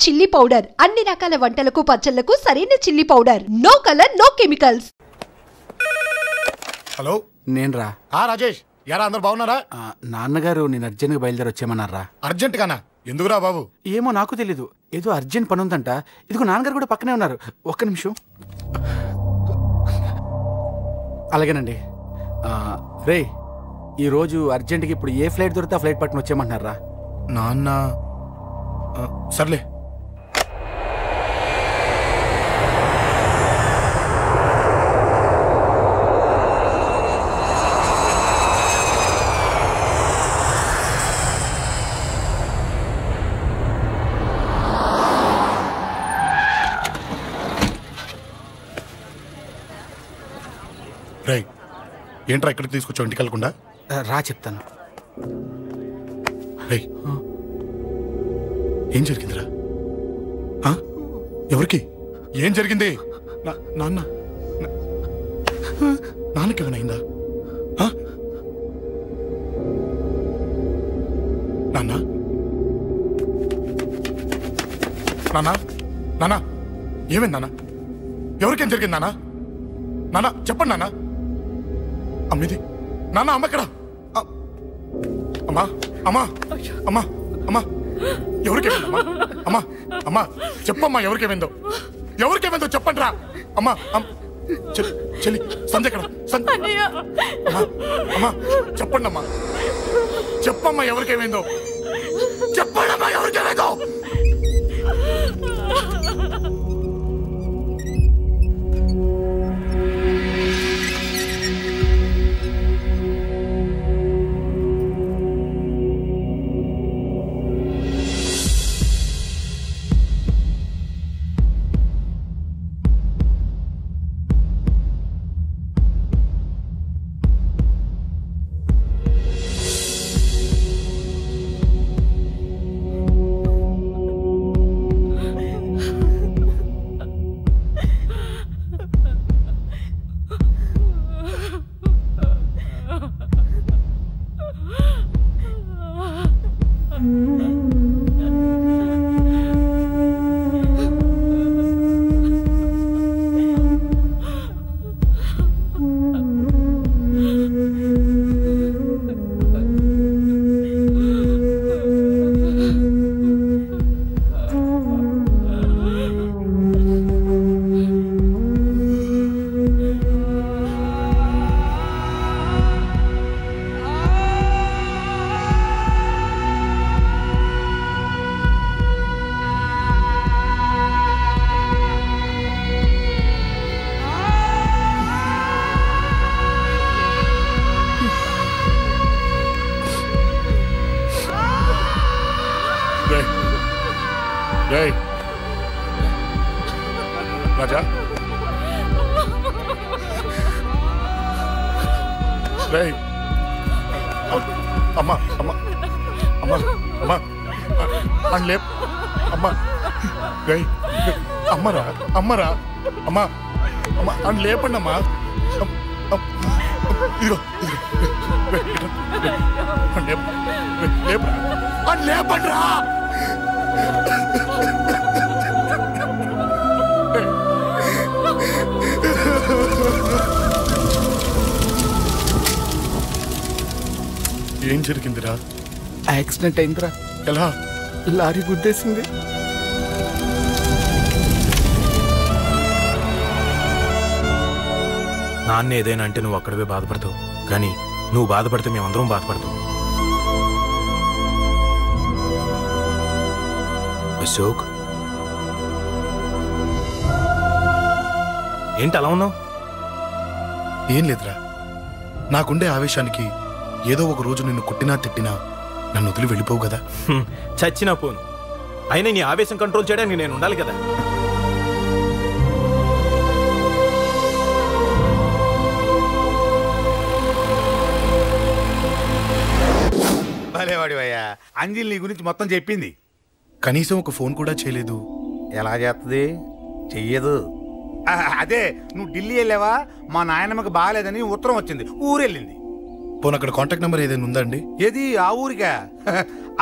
Chilli powder అన్ని రకాల వంటలకు పచ్చళ్లకు సరైన chilli powder. No colour no chemicals. Hello నేను రా. రాజేష్, యారా అందరు బాగున్నారా? నాన్నగారు నేను అర్జెంట్గా బయలుదేరి వచ్చేయమన్నారా. అర్జెంట్ గానా? ఎందుకురా బాబు? ఏమో నాకు తెలీదు, ఏదో అర్జెంట్ పని ఉందంట. ఇదిగో నాన్నగారు కూడా పక్కనే ఉన్నారు. ఒక్క నిమిషం. అలాగేనండి. రే, ఈరోజు అర్జెంట్గా ఇప్పుడు ఏ ఫ్లైట్ దొరికితే ఆ ఫ్లైట్ పట్టుకుని వచ్చేయమంటున్నారా. నాన్న సర్లే. రై, ఏంట్రా ఇక్కడికి తీసుకొచ్చావు ఇంటికి వెళ్ళకుండా? రా చెప్తాను. రై, ఏం జరిగిందిరా? ఎవరికి ఏం జరిగింది? నాన్నకేమైనా నాన్న? నాన్న నాన్న ఏమైంది నాన్న? ఎవరికేం జరిగింది నాన్న? నాన్న చెప్పండి నాన్న. అమ్మిది నాన్న, అమ్మ ఎక్కడ? అమ్మా అమ్మా అమ్మా అమ్మా ఎవరికేమైందమ్మా? అమ్మా అమ్మా చెప్పమ్మా, ఎవరికేమైందో? ఎవరికేమైందో చెప్పండి రా. అమ్మా చెల్లి సంజయ్ ఎక్కడ? అమ్మా అమ్మా చెప్పండి అమ్మా, చెప్పమ్మా ఎవరికేమైందో చెప్పండి అమ్మా, ఎవరికేమైందో? రాజా, అమ్మా అమ్మా అమ్మా అమ్మా అని లేప్ అమ్మా. అమ్మరా అమ్మరా అమ్మా అమ్మా అని లేపండి అమ్మా. ఇదిగో లేపరా అని లేపండి రా. ఏం జరిగిందిరా? యాక్సిడెంట్ అయిందిరా. ఎలా? లారీ గుద్దేసింది. నాన్న ఏదైనా అంటే నువ్వు అక్కడవే బాధపడతావు, కానీ నువ్వు బాధపడితే మేమందరం బాధపడతాం. అశోక్, ఏంటి అలా ఉన్నావు? ఏం లేదురా, నాకుండే ఆవేశానికి ఏదో ఒక రోజు నిన్ను కొట్టినా తిట్టినా నన్ను వదిలి వెళ్ళిపోవు కదా. చచ్చినా పోను, అయినా నీ ఆవేశం కంట్రోల్ చేయడానికి నేను ఉండాలి కదా. భలేవాడివయ్యా, అంజలి నీ గురించి మొత్తం చెప్పింది. కనీసం ఒక ఫోన్ కూడా చేయలేదు. ఎలా చేస్తుంది? చెయ్యదు. అదే నువ్వు ఢిల్లీ వెళ్ళావా, మా నాయనమ్మకి బాగాలేదని ఉత్తరం వచ్చింది, ఊరెళ్ళింది. పోనీ అక్కడ కాంటాక్ట్ నెంబర్ ఏదైనా ఉందా అండి? ఏది ఆ ఊరికా?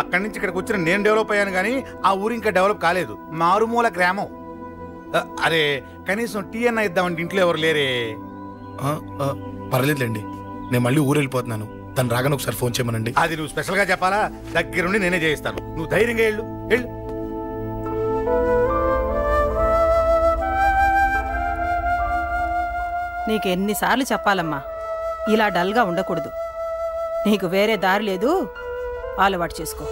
అక్కడి నుంచి ఇక్కడికి వచ్చిన నేను డెవలప్ అయ్యాను కానీ ఆ ఊరు ఇంకా డెవలప్ కాలేదు. మారుమూల గ్రామం. అరే కనీసం టీ అన్న ఇద్దామంటే ఇంట్లో ఎవరు లేరే. పర్లేదులేండి, నేను మళ్ళీ ఊరు వెళ్ళిపోతున్నాను. తను రాగానే ఒకసారి ఫోన్ చేయమనండి. అది నువ్వు స్పెషల్ గా చెప్పాలా? దగ్గరుండి నేనే చేయిస్తాను. నువ్వు ధైర్యంగా వెళ్ళు. నీకెన్నిసార్లు చెప్పాలమ్మా, ఇలా డల్గా ఉండకూడదు. నీకు వేరే దారి లేదు, అలవాటు చేసుకో.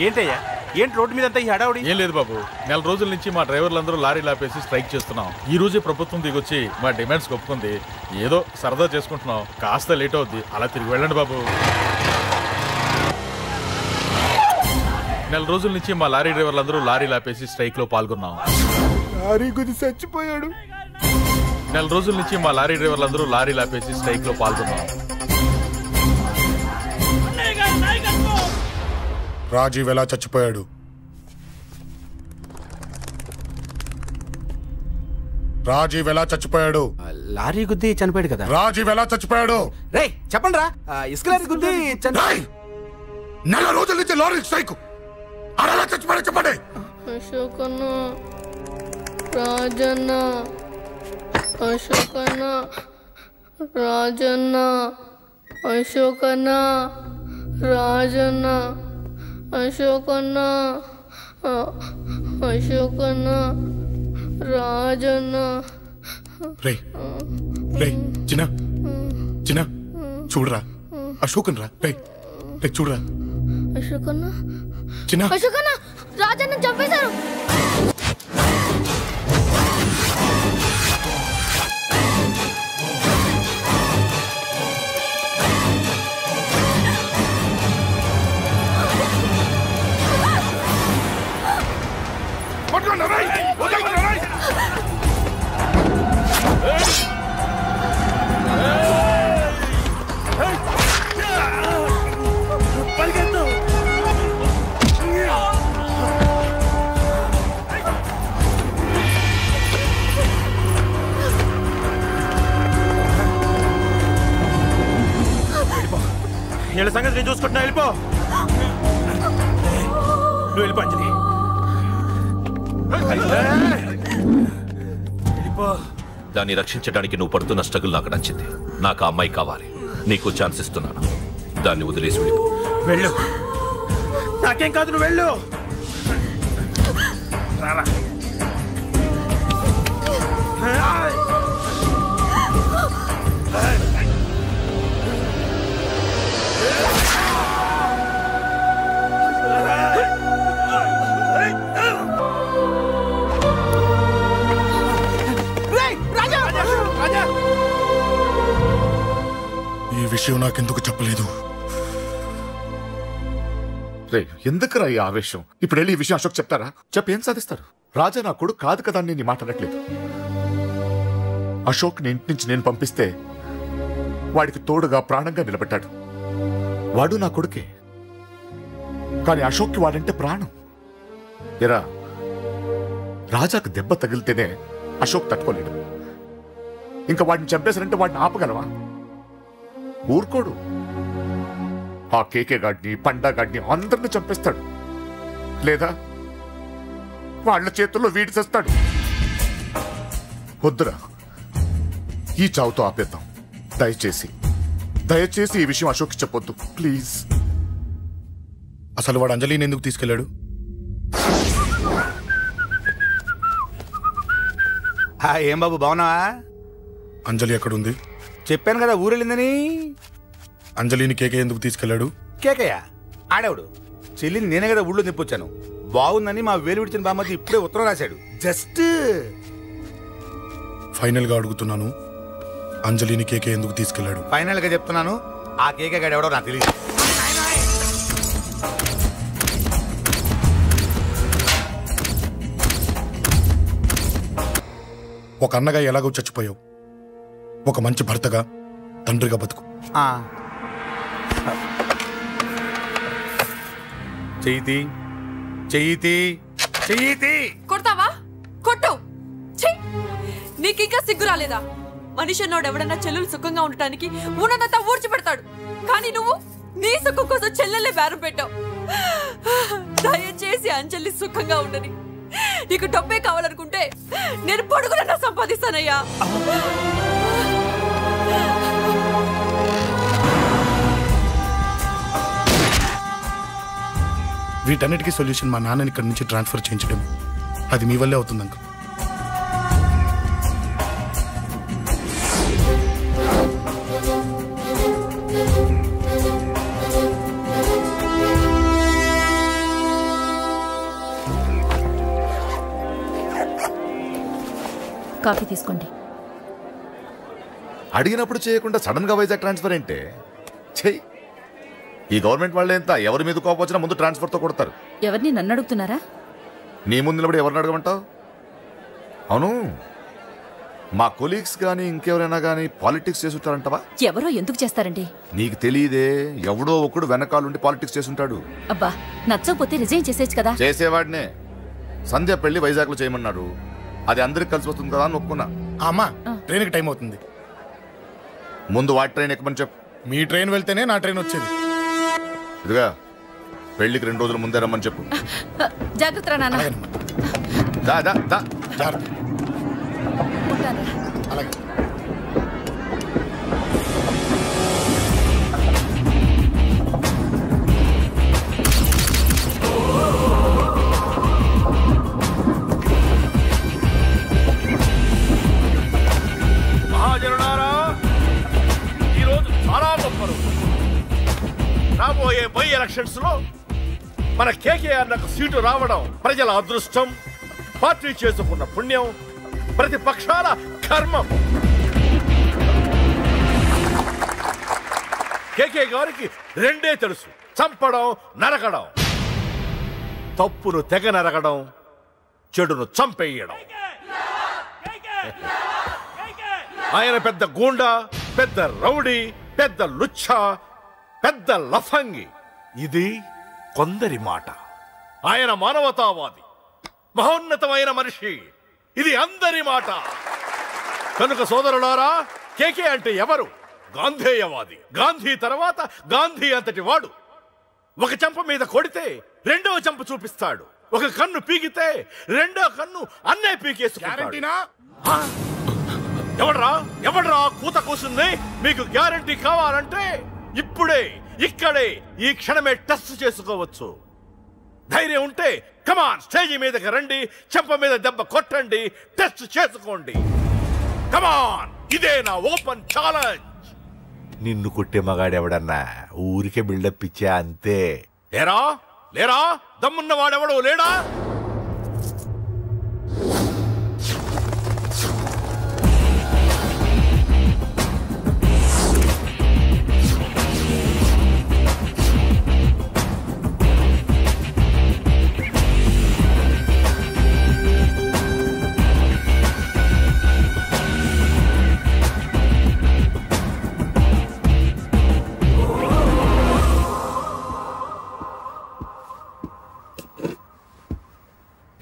ఏంటయ్యా, ఏంటి రోడ్డు మీద అంతా ఈ హడావుడి? ఏం లేదు బాబు, నెల రోజుల నుంచి మా డ్రైవర్లందరూ లారీలు ఆపేసి స్ట్రైక్ చేస్తున్నాం. ఈ రోజే ప్రభుత్వం దిగొచ్చి మా డిమాండ్స్ ఒప్పుకుంది. ఏదో సరదా చేసుకుంటున్నాం, కాస్త లేట్ అవుద్ది, అలా తిరిగి వెళ్ళండి బాబు. నెల రోజుల నుంచి మా లారీ డ్రైవర్లందరూ లారీలు ఆపేసి స్ట్రైక్ లో పాల్గొన్నాం. లారీ గుద్ది చచ్చిపోయాడు. నెల రోజుల నుంచి మా లారీ డ్రైవర్లందరూ లారీలు ఆపేసి స్ట్రైక్ లో పాల్గొన్నాం. రాజీవ్ ఎలా చచ్చిపోయాడు? రాజీవ్ ఎలా చచ్చిపోయాడు? లారీ గుద్ది చనిపోయాడు కదా. రాజీవ్ ఎలా చచ్చిపోయాడు? రే చెప్పండి రా. ఇసుక లారీ గుద్ది నెల రోజుల నుంచి లారీ స్ట్రైక్, అలా చచ్చిపోయాడు చెప్పండి. అశోకన్న, రాజన్న, అశోకన్న, రాజన్న, అశోకన్న, రాజన్న, అశోకన్న, అశోకన్న, రాజన్న. రే రే చిన్న చిన్న చూడరా, అశోకన్ రా. రే రే చూడరా. అశోకన్న, చిన్న అశోకన్న, రాజన్న చంపేశారు. వీళ్ళ సంగతి నేను చూసుకుంటున్నా, వెళ్ళిపో. నువ్వు వెళ్ళిపో అంజలి. దాన్ని రక్షించడానికి నువ్వు పడుతున్న స్ట్రగుల్ నాకు నచ్చింది. నాకు ఆ అమ్మాయి కావాలి. నీకు ఛాన్స్ ఇస్తున్నాను. దాన్ని వదిలేసి వెళ్ళిపో. వెళ్ళు. నాకేం కాదు, నువ్వు వెళ్ళు. రారా. ఈ విషయం నాకెందుకు చెప్పలేదు? రే ఎందుకురా ఈ ఆవేశం? ఇప్పుడు వెళ్ళి ఈ విషయం అశోక్ చెప్తారా? చెప్పి ఏం సాధిస్తారు? రాజా నా కొడుకు కాదు కదా అని నేను మాట్లాడట్లేదు. అశోక్ ని ఇంటి నుంచి నేను పంపిస్తే వాడికి తోడుగా ప్రాణంగా నిలబెట్టాడు. వాడు నా కొడుకే, కానీ అశోక్కి వాడంటే ప్రాణం. ఎరా రాజాకు దెబ్బ తగిలితేనే అశోక్ తట్టుకోలేడు. ఇంకా వాడిని చంపేశారంటే వాడిని ఆపగలవా? ఊరుకోడు. ఆ కేకే గాడిని, పండా గాడిని అందరిని చంపేస్తాడు. లేదా వాళ్ళ చేతుల్లో వీడి చేస్తాడు. వద్దురా, ఈ చావుతో ఆపేద్దాం. దయచేసి దయచేసి ఈ విషయం అశోక్కి చెప్పొద్దు ప్లీజ్. అసలు వాడు అంజలిని ఎందుకు తీసుకెళ్లాడు? ఏం బాబు బాగున్నావా? అంజలి ఎక్కడుంది? చెప్పాను కదా ఊరెళ్ళిందని. అంజలిని కేకే ఎందుకు తీసుకెళ్లాడు? కేకయ్య ఆడేవాడు. చెల్లిని నేనే కదా ఊళ్ళో నిప్పొచ్చాను. బాగుందని మా వేలు విడిచిన బామ్మది ఇప్పుడే ఉత్తరం రాశాడు. జస్ట్ ఫైనల్ గా అడుగుతున్నాను, అంజలిని కేకే ఎందుకు తీసుకెళ్లాడు? ఫైనల్ గా చెప్తున్నాను, ఆ కేకే గాడు ఎవడో నాకు తెలియదు. ఒక అన్నగా ఎలాగో చచ్చిపోయావు, ఒక మంచి భర్తగా, తండ్రిగా బతుకు. చెయ్యితి చెయ్యితి చెయ్యితి. కొడతావా? కొట్టు. నీకింకా సిగ్గు రాలేదా? మనిషి అన్నోడు ఎవడన్నా చెల్లెలు సుఖంగా ఉండటానికి ఉన్నదంతా ఊడ్చిపెడతాడు. కానీ నువ్వు నీ సుఖం కోసం చెల్లెల్లే బేరం పెట్టావు. దయచేసి అంజలి సుఖంగా ఉండని. నీకు డబ్బే కావాలనుకుంటే నేను పొడుగునన్నా సంపాదిస్తానయ్యా. వీటన్నిటికీ సొల్యూషన్ మా నాన్నని ఇక్కడి నుంచి ట్రాన్స్ఫర్ చేయించడం. అది మీ వల్లే అవుతుంది అంకుల్. కాఫీ తీసుకోండి. అడిగినప్పుడు చేయకుండా సడన్ గా వైజాగ్ ట్రాన్స్ఫర్ ఏంటే? చెయ్యి. ఈ గవర్నమెంట్ వాళ్ళే ఎంత ఎవరి మీద కోపం వచ్చినా ముందు ట్రాన్స్ఫర్తో కొడతారు. ఎవరిని నన్ను అడుగుతున్నారా? నీ ముందు నిలబడి ఎవరిని అడగమంటావు? అవును, మా కొలీగ్స్ కానీ ఇంకెవరైనా కానీ పాలిటిక్స్ చేస్తుంటారంటవా? ఎవరో ఎందుకు చేస్తారండి? నీకు తెలియదే, ఎవడో ఒకడు వెనకాలండి పాలిటిక్స్ చేస్తుంటాడు. అబ్బా, నచ్చకపోతే రిజైన్ చేసేయచ్చు కదా. చేసేవాడినే. సంధ్య పెళ్లి వైజాగ్ లో చేయమన్నాడు. అది అందరికి కలిసి వస్తుంది కదా అని ఒప్పుకున్నా. అమ్మా, ట్రైన్కి టైం అవుతుంది. ముందు వాటి ట్రైన్ ఎక్కమని చెప్పు. మీ ట్రైన్ వెళ్తేనే నా ట్రైన్ వచ్చేది. ఇదిగా పెళ్లికి 2 రోజుల ముందే రమ్మని చెప్పు. జాగ్రత్త నాన్న. అలాగే. మహాజనులారా, ఈరోజు చాలా గొప్ప రోజు. రాబోయే బై ఎలక్షన్స్ లో మన కేకేఆర్ నాకు సీటు రావడం ప్రజల అదృష్టం, పార్టీ చేసుకున్న పుణ్యం, ప్రతిపక్షాల కర్మం. కేకే గారికి 2 తెలుసు: చంపడం, నరకడం. తప్పును తెగ నరకడం, చెడును చంపేయడం. ఆయన పెద్ద గూండా, పెద్ద రౌడీ, పెద్ద లుచ్చ, పెద్ద లఫంగి. ఇది కొందరి మాట. ఆయన మానవతావాది, మహోన్నతమైన మనిషి. ఇది అందరి మాట. కనుక సోదరులారా, కేకే అంటే ఎవరు? గాంధేయవాది. గాంధీ తర్వాత గాంధీ అంతటి వాడు. ఒక చెంప మీద కొడితే 2వ చెంప చూపిస్తాడు. ఒక కన్ను పీకితే 2వ కన్ను అన్నే పీకేసుకుంటాడు. ఎవడ్రా కూత కూసింది? మీకు గ్యారంటీ కావాలంటే ఇప్పుడే, ఇక్కడే, ఈ క్షణమే టెస్ట్ చేసుకోవచ్చు. ధైర్యం ఉంటే కమాన్, స్టేజీ మీదకి రండి, చెంప మీద దెబ్బ కొట్టండి, టెస్ట్ చేసుకోండి. కమాన్, ఇదే నా ఓపెన్ ఛాలెంజ్. నిన్ను కొట్టే మగాడెవడన్నా ఊరికే బిల్డప్ ఇచ్చా అంతే. లేరా దమ్మున్న వాడెవడు లేడా?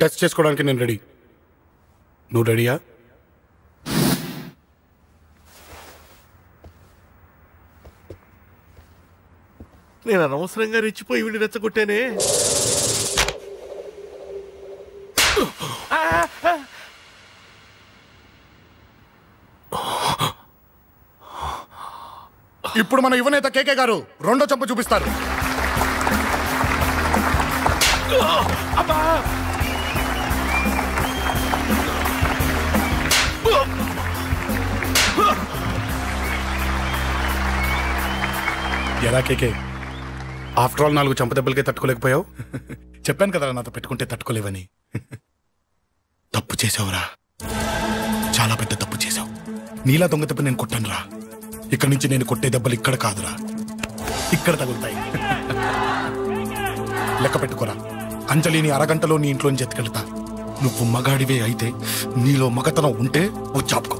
టెస్ట్ చేసుకోవడానికి నేను రెడీ. నువ్వు రెడీయా? నేను అనవసరంగా రెచ్చిపోయి వీడిని రెచ్చగొట్టానే. ఇప్పుడు మన యువనేత కేకే గారు 2వ చెంప చూపిస్తారు. ఎలా కేకే, ఆఫ్టర్ ఆల్ 4 చెంప దెబ్బలకే తట్టుకోలేకపోయావు? చెప్పాను కదా నాతో పెట్టుకుంటే తట్టుకోలేవని. తప్పు చేసావురా, చాలా పెద్ద తప్పు చేసావు. నీలా దొంగ దెబ్బ నేను కొట్టాను రా. ఇక్కడి నుంచి నేను కొట్టే దెబ్బలు ఇక్కడ కాదురా, ఇక్కడ తగులుతాయి. లెక్క పెట్టుకోరా, అంజలిని అరగంటలో నీ ఇంట్లోంచి ఎత్తుకెళ్తా. నువ్వు మగాడివే అయితే, నీలో మగతనం ఉంటే ఓ చాపుకో.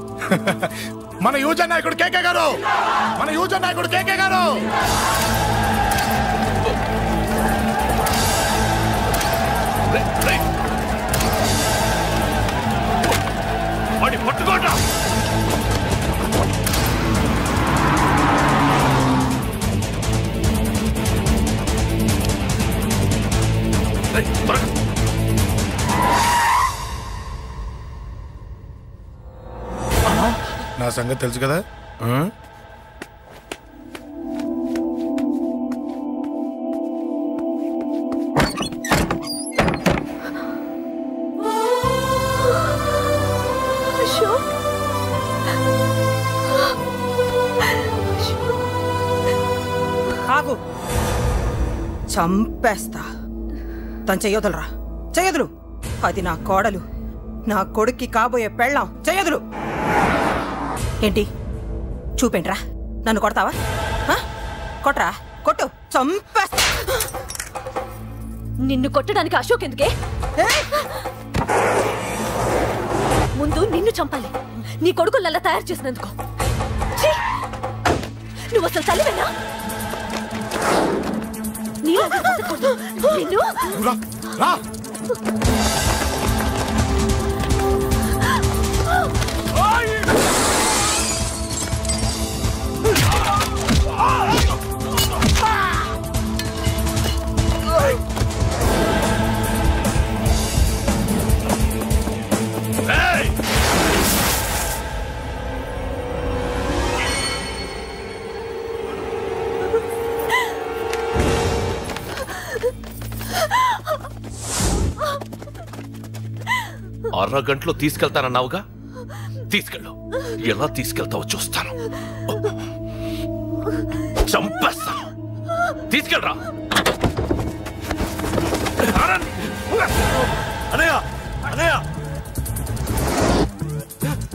మన యువజన నాయకుడు కేకే గారు, మన యువజన నాయకుడు కేకే గారు. వాడిని పట్టుకోండి. నా సంగతి తెలుసు కదా. ఆగు, చంపేస్తా. తను చెయ్యొదలరా, చెయ్యదులు. అది నా కోడలు, నా కొడుక్కి కాబోయే పెళ్ళాం. చెయ్యదులు. ఏంటి చూపేంట్రా? నన్ను కొడతావా? కొట్రా, కొట్టు, చంపేస్తా. నిన్ను కొట్టడానికి అశోక్ ఎందుకే? ముందు నిన్ను చంపాలి, నీ కొడుకులల్లా తయారు చేసినందుకు. నువ్వు అసలు తల్లివేనా? నిన్ను అరగంటలో తీసుకెళ్తానన్నావుగా, తీసుకెళ్ళు. ఎలా తీసుకెళ్తావో చూస్తాను. చంపేస్తాను. తీసుకెళ్ళరా. అనయ్య, అనయ్య,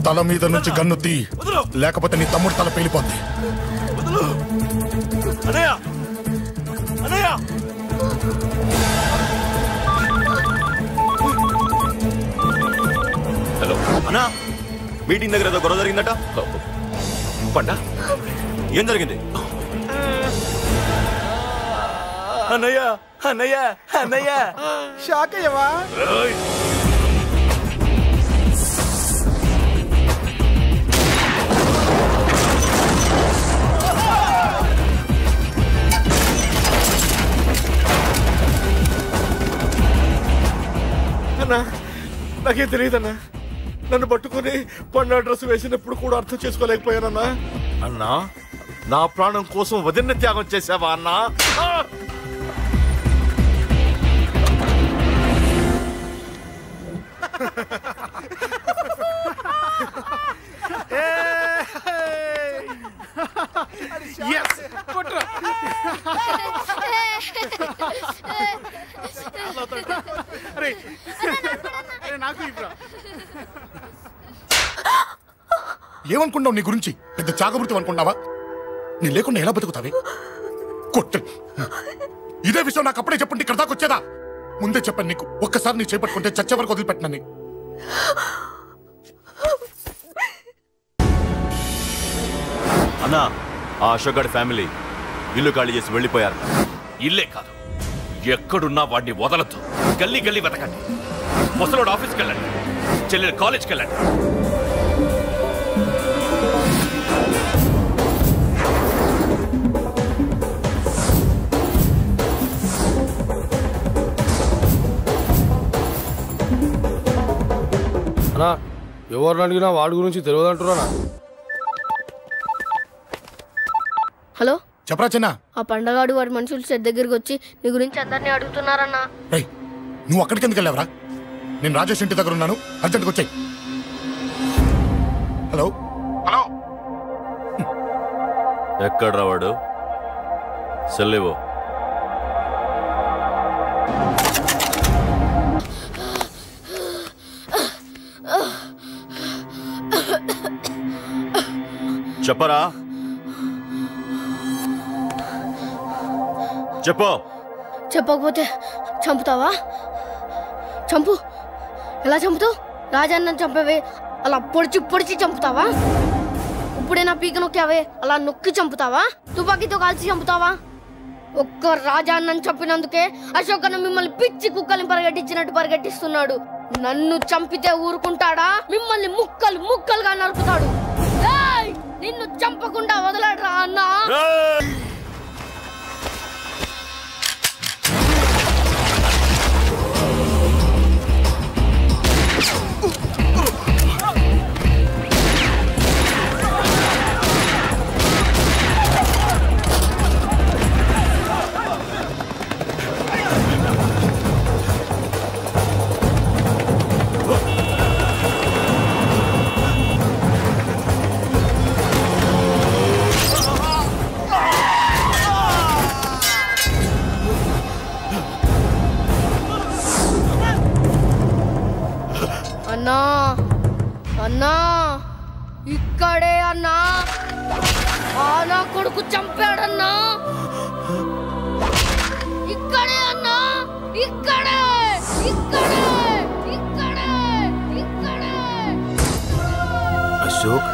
తల మీద నుంచి గన్ను తీ, లేకపోతే నీ తమ్ముడు తల పేలిపోద్ది. అనయ్య, అనయ్య. హలో అన్నా, మీటింగ్ దగ్గర ఏదో గొడవ జరిగిందట. పండా, ఏం జరిగింది? అన్నయ్య, అన్నయ్య, అన్నయ్య, షాక్ అయ్యవా? అన్నా, నాకేం తెలియదన్నా. నన్ను పట్టుకుని పండు డ్రెస్ వేసినప్పుడు కూడా అర్థం చేసుకోలేకపోయానన్నా. అన్నా, నా ప్రాణం కోసం వదిన త్యాగం చేసావా అన్నా? ఏమనుకున్నావు నీ గురించి? పెద్ద చాగమృతం అనుకున్నావా? నీ లేకుండా ఎలా బతుకుతావే? కొట్టు. ఇదే విషయం నాకు అప్పుడే చెప్పండి, ఇక్కడ దాకా వచ్చేదా? ముందే చెప్పాను నీకు, ఒక్కసారి నీ చేపట్టుకుంటే చచ్చే వరకు వదిలిపెట్టినా. అన్నా, ఆ అశోక్ గారి ఫ్యామిలీ ఇల్లు ఖాళీ చేసి వెళ్ళిపోయారు. ఇల్లే కాదు, ఎక్కడున్నా వాడిని వదలద్దు. గల్లీ గల్లీ వెతకండి. ముసలోడు ఆఫీస్కి వెళ్ళండి, చెల్లెలు కాలేజ్కి వెళ్ళండి. అన్నా, ఎవరిని అడిగినా వాడి గురించి తెలియదంటున్నా. హలో, చెప్పరా చిన్న? ఆ పండగాడు వాడి మనుషులు సెట్ దగ్గరికి వచ్చి నీ గురించి అందరినీ అడుగుతున్నారన్నా. నువ్వు అక్కడికి ఎందుకు వెళ్ళావరా? నేను రాజేష్ ఇంటి దగ్గర ఉన్నాను, అర్జెంట్గా వచ్చాయి. హలో, హలో, ఎక్కడ్రా వాడు? సెల్లివో. చెప్పరా, చెప్పు. చెప్పకపోతే చంపుతావా? చంపు. ఎలా చంపుతావు? రాజాన్న చంపవే అలా పొడిచి పొడిచి చంపుతావా? ఇప్పుడే నా పీక నొక్కావే అలా నొక్కి చంపుతావా? తుపాకీతో కాల్చి చంపుతావా? ఒక్క రాజాన్నని చంపినందుకే అశోక్ అన్న మిమ్మల్ని పిచ్చి కుక్కల్ని పరిగెట్టించినట్టు పరిగెట్టిస్తున్నాడు. నన్ను చంపితే ఊరుకుంటాడా? మిమ్మల్ని ముక్కలు ముక్కలుగా నరుకుతాడు. నిన్ను చంపకుండా వదలడరా అన్నా. అన్నా అన్నా ఇక్కడే అన్నా. నా కొడుకు చంపాడన్నా. ఇక్కడే అన్నా. ఇక్కడే ఇక్కడే ఇక్కడే ఇక్కడే. అశోక్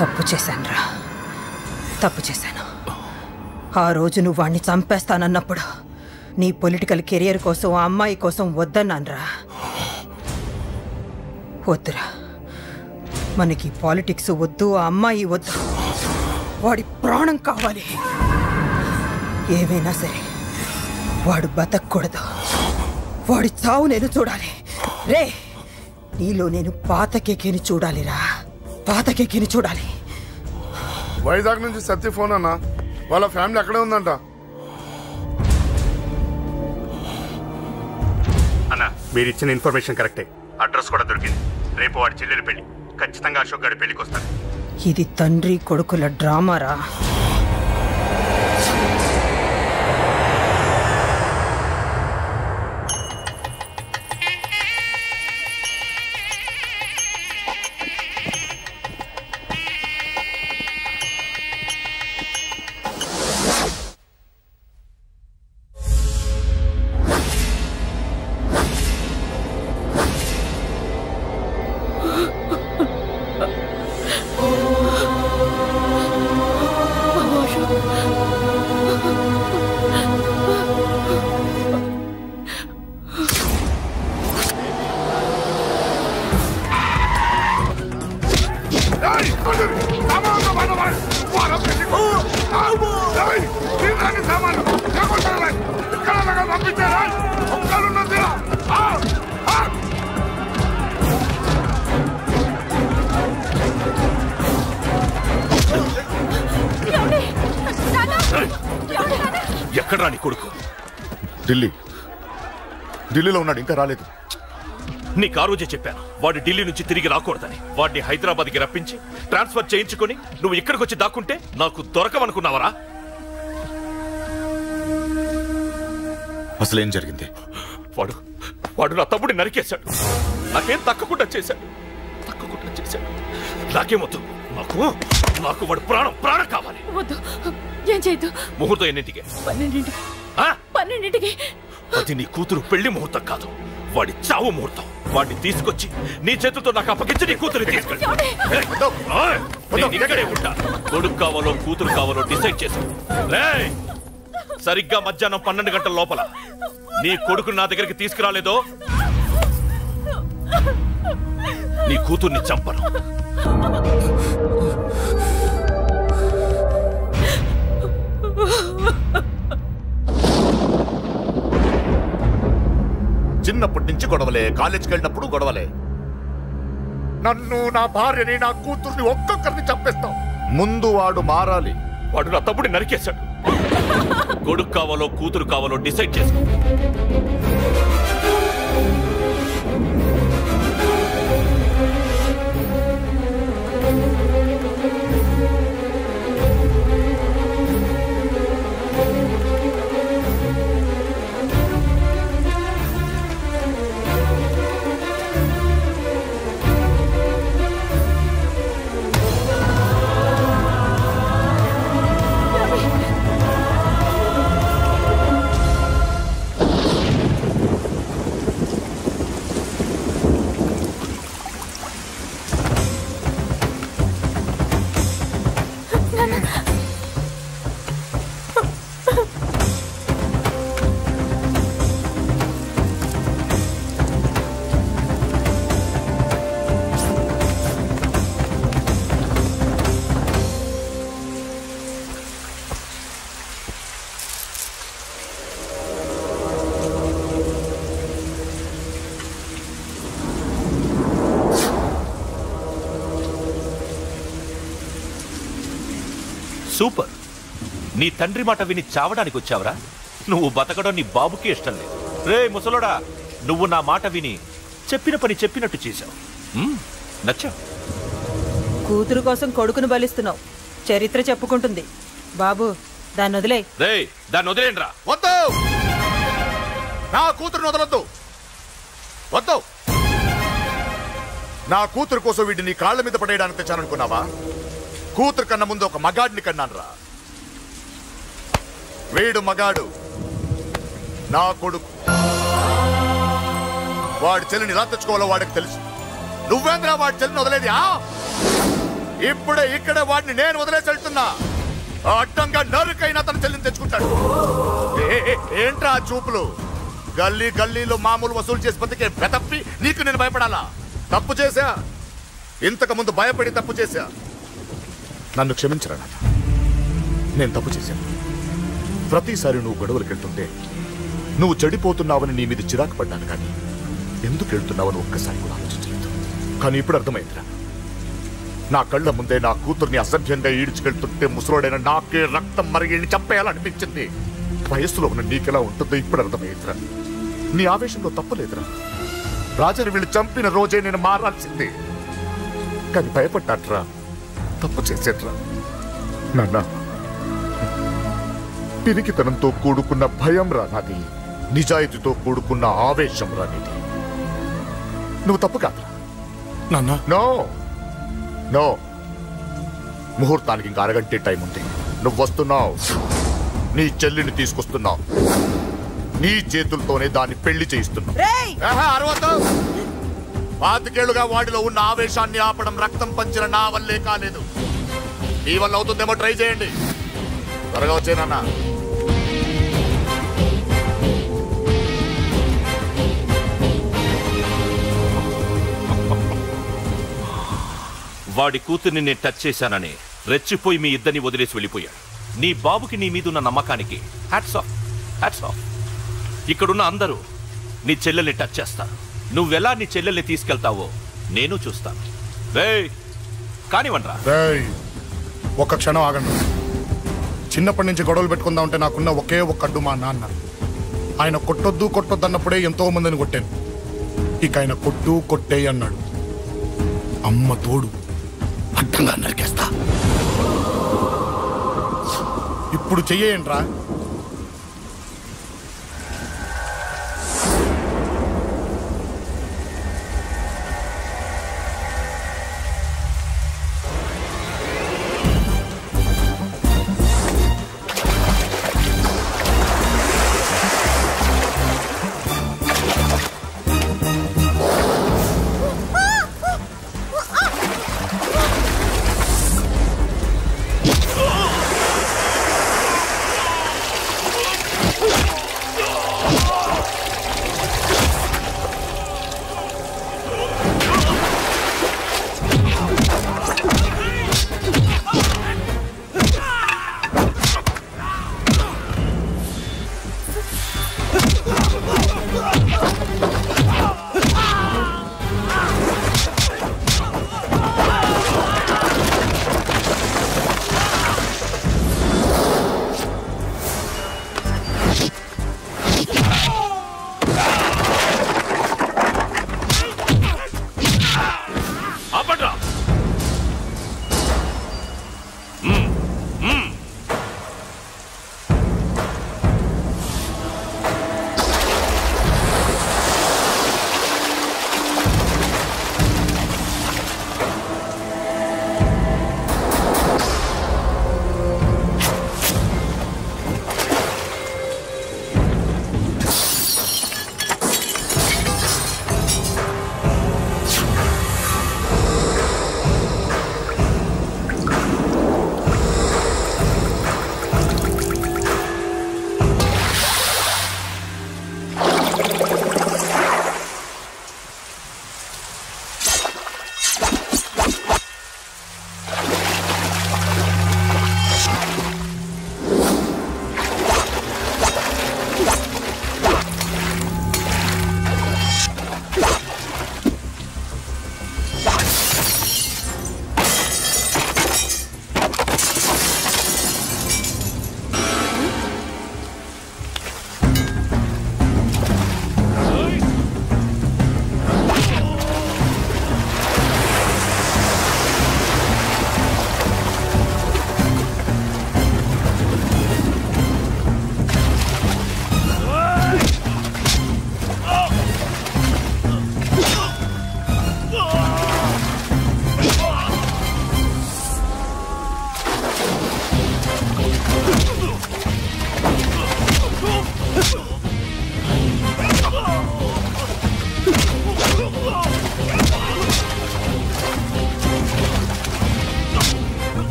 తప్పు చేశానురా, తప్పు చేశాను. ఆ రోజు నువ్వు వాణ్ణి చంపేస్తానన్నప్పుడు నీ పొలిటికల్ కెరియర్ కోసం ఆ అమ్మాయి కోసం వద్దన్నానురా. వద్దురా, మనకి పాలిటిక్స్ వద్దు, ఆ అమ్మాయి వద్దు, వాడి ప్రాణం కావాలి. ఏమైనా సరే వాడు బతకూడదు, వాడి చావు నేను చూడాలి. రే, నీలో నేను పాత కేకేని చూడాలిరా, పాత కేకేని చూడాలి. వైజాగ్ నుంచి సత్య ఫోన్ అన్నా, వాళ్ళ ఫ్యామిలీ అక్కడే ఉందంట. అన్న, మీరు ఇచ్చిన ఇన్ఫర్మేషన్ కరెక్టే. అడ్రస్ కూడా దొరికింది. రేపు వాడి చెల్లెలి పెళ్లి. ఖచ్చితంగా అశోక్ గారి పెళ్లికి వస్తాను. ఇది తండ్రి కొడుకుల డ్రామారా. ఎక్కడ రాని కొడుకు? ఢిల్లీలో ఉన్నాడు, ఇంకా రాలేదు. నీకు ఆ రోజే చెప్పాను వాడు ఢిల్లీ నుంచి తిరిగి రాకూడదని. వాడిని హైదరాబాద్కి రప్పించి ట్రాన్స్ఫర్ చేయించుకొని నువ్వు ఇక్కడికి వచ్చి దాక్కుంటే నాకు దొరకవనుకున్నావరా? అసలేం జరిగింది? వాడు నా తమ్ముడిని నరికేశాడు. నాకేం తక్కకుండా చేశాడు. నాకేమొద్దు. నాకు వాడు ప్రాణం కావాలి. వద్దు, ఏం చేయొద్దు. ముహూర్తం ఎన్నింటికి? 12ంటికి. అది నీ కూతురు పెళ్లి ముహూర్తం కాదు, వాడి చావు ముహూర్తం. వాడిని తీసుకొచ్చి నీ చేతులతో నాకు అప్పగించి నీ కూతురు తీసుకెళ్ళి. ఇక్కడే ఉంటా. కొడుకు కావాలో కూతురు కావాలో డిసైడ్ చేసుకో. సరిగ్గా మధ్యాహ్నం 12 గంటల లోపల నీ కొడుకు నా దగ్గరికి తీసుకురాలేదో నీ కూతుర్ని చంపను. చిన్నప్పటి నుంచి గొడవలే, కాలేజీకి వెళ్ళినప్పుడు గొడవలే. నన్ను, నా భార్యని, నా కూతుర్ని ఒక్కొక్కరిని చంపేస్తాం. ముందు వాడు మారాలి. వాడు నా తమ్ముడిని నరికేశాడు. కొడుకు కావాలో కూతురు కావాలో డిసైడ్ చేసుకో. సూపర్. నీ తండ్రి మాట విని చావడానికి వచ్చావరా? నువ్వు బతకడం నీ బాబుకి ఇష్టం లేదు. రే ముసలోడా, నువ్వు నా మాట విని చెప్పిన పని చెప్పినట్టు చేశావు. నచ్చా. కూతురు కోసం కొడుకును బలిస్తున్నావు. చరిత్ర చెప్పుకుంటుంది. బాబు, దాన్ని వదిలే. రే, దాన్ని వదిలేండ్రా. వద్దు, నా కూతురుని వదలొద్దు. వద్దు. నా కూతురు కోసం వీటిని కాళ్ళ మీద పడేయడానికి తెచ్చాననుకున్నావా? కూతురు కన్నా ముందు ఒక మగాడిని కన్నానురా. వీడు మగాడు, నా కొడుకు. వాడి చెల్లిని ఎలా తెచ్చుకోవాలో వాడికి తెలుసు. నువ్వేంద్రా వాడి చెల్లిని వదిలేది? ఇప్పుడే ఇక్కడే వాడిని నేను వదిలేసి వెళ్తున్నా. అడ్డంగా నరుకైనా తన చెల్లిని తెచ్చుకుంటాడు. ఏంట్రా చూపులు? గల్లీ గల్లీలో మామూలు వసూలు చేసి బతికే బెతప్పి నీకు నేను భయపడాలా? తప్పు చేశా, ఇంతకు ముందు భయపడి తప్పు చేశా. నన్ను క్షమించరా నాన్న, నేను తప్పు చేశాను. ప్రతిసారి నువ్వు గొడవలకు వెళ్తుంటే నువ్వు చెడిపోతున్నావని నీ మీద చిరాకు పడ్డాను, కానీ ఎందుకు వెళ్తున్నావని ఒక్కసారి కూడా ఆలోచించలేదు. కానీ ఇప్పుడు అర్థమైందిరా. నా కళ్ళ ముందే నా కూతుర్ని అసభ్యంగా ఈడ్చుకెళ్తుంటే ముసలోడైన నాకే రక్తం మరిగి చంపేయాలనిపించింది. వయస్సులో ఉన్న నీకెలా ఉంటుందో ఇప్పుడు అర్థమైందిరా. నీ ఆవేశంలో తప్పులేదురా. రాజని వీళ్ళు చంపిన రోజే నేను మారాల్సిందే, కానీ భయపడ్డాట్రా. తప్పు చేసేట్రా నాన్న. పిరికితనంతో కూడుకున్న భయం రా నాది, నిజాయితీతో కూడుకున్న ఆవేశం రా నీది. నువ్వు తప్పు కాదురా నాన్న. నో నో, ముహూర్తానికి ఇంకా అరగంటే టైం ఉంది. నువ్వు వస్తున్నావు, నీ చెల్లిని తీసుకొస్తున్నావు. నీ చేతులతోనే దాన్ని పెళ్లి చేయిస్తున్నావు. 25 ఏళ్లుగా వాడిలో ఉన్న ఆవేశాన్ని ఆపడం రక్తం పంచిన నా వల్లే కాలేదు. నీ వల్ల అవుతుందేమో ట్రై చేయండి. త్వరగా వచ్చేనన్నా. వాడి కూతుర్ని నేను టచ్ చేశానని రెచ్చిపోయి మీ ఇద్దరిని వదిలేసి వెళ్ళిపోయాడు. నీ బాబుకి నీ మీద ఉన్న నమ్మకానికి హ్యాట్స్ ఆఫ్, హ్యాట్స్ ఆఫ్. ఇక్కడున్న అందరూ నీ చెల్లెల్ని టచ్ చేస్తారు. నువ్వెలా నీ చెల్లెల్ని తీసుకెళ్తావో నేను చూస్తాను. కానివ్వండ్రా. ఒక్క క్షణం ఆగండి. చిన్నప్పటి నుంచి గొడవలు పెట్టుకుందాం అంటే నాకున్న ఒకే ఒక్క అడ్డు మా నాన్న. ఆయన కొట్టొద్దు కొట్టొద్దు అన్నప్పుడే ఎంతో మందిని కొట్టాను. ఇక ఆయన కొట్టు కొట్టే అన్నాడు. అమ్మ తోడు అడ్డంగా నరికేస్తా. ఇప్పుడు చెయ్యేంట్రా?